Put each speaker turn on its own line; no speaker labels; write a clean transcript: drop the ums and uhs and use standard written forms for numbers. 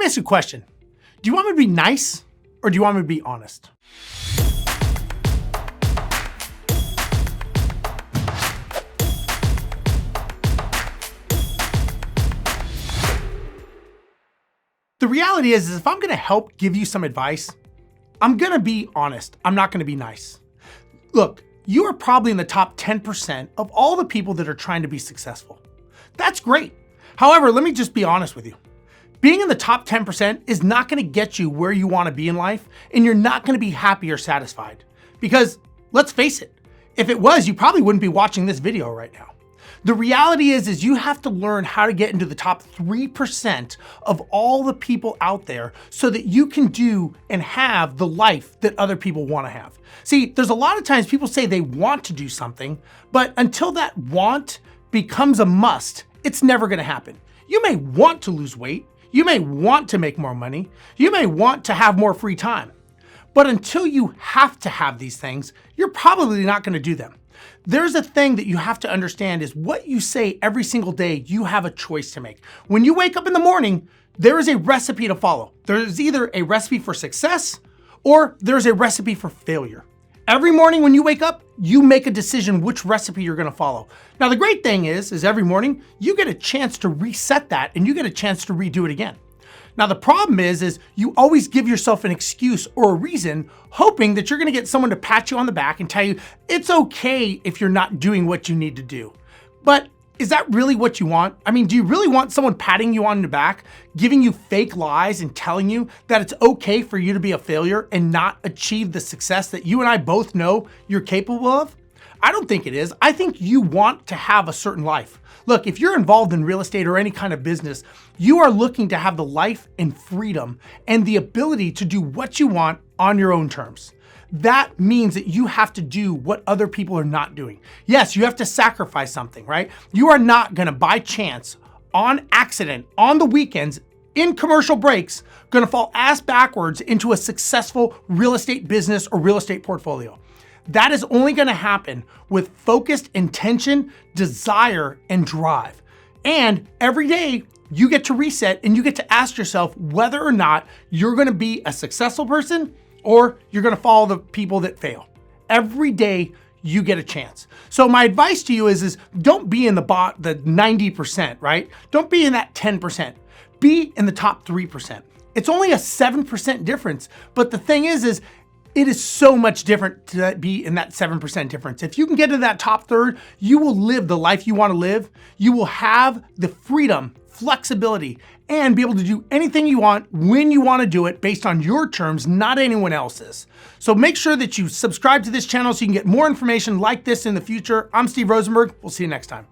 me ask you a question. Do you want me to be nice or do you want me to be honest? The reality is if I'm gonna help give you some advice, I'm gonna be honest. I'm not gonna be nice. Look, you are probably in the top 10% of all the people that are trying to be successful. That's great. However, let me just be honest with you. Being in the top 10% is not gonna get you where you wanna be in life, and you're not gonna be happy or satisfied. Because let's face it, if it was, you probably wouldn't be watching this video right now. The reality is you have to learn how to get into the top 3% of all the people out there so that you can do and have the life that other people want to have. See, there's a lot of times people say they want to do something, but until that want becomes a must, it's never going to happen. You may want to lose weight. You may want to make more money. You may want to have more free time. But until you have to have these things, you're probably not going to do them. There's a thing that you have to understand is what you say every single day, you have a choice to make. When you wake up in the morning, there is a recipe to follow. There's either a recipe for success or there's a recipe for failure. Every morning when you wake up, you make a decision which recipe you're gonna follow. Now, the great thing is every morning you get a chance to reset that and you get a chance to redo it again. Now, the problem is you always give yourself an excuse or a reason, hoping that you're gonna get someone to pat you on the back and tell you it's okay if you're not doing what you need to do. But is that really what you want? I mean, do you really want someone patting you on the back, giving you fake lies and telling you that it's okay for you to be a failure and not achieve the success that you and I both know you're capable of? I don't think it is. I think you want to have a certain life. Look, if you're involved in real estate or any kind of business, you are looking to have the life and freedom and the ability to do what you want on your own terms. That means that you have to do what other people are not doing. Yes, you have to sacrifice something, right? You are not gonna, by chance, on accident, on the weekends, in commercial breaks, gonna fall ass backwards into a successful real estate business or real estate portfolio. That is only gonna happen with focused intention, desire, and drive. And every day you get to reset and you get to ask yourself whether or not you're gonna be a successful person or you're gonna follow the people that fail. Every day you get a chance. So my advice to you is don't be in the 90%, right? Don't be in that 10%. Be in the top 3%. It's only a 7% difference, but the thing is it is so much different to be in that 7% difference. If you can get to that top third, you will live the life you want to live. You will have the freedom, flexibility, and be able to do anything you want when you want to do it based on your terms, not anyone else's. So make sure that you subscribe to this channel so you can get more information like this in the future. I'm Steve Rozenberg. We'll see you next time.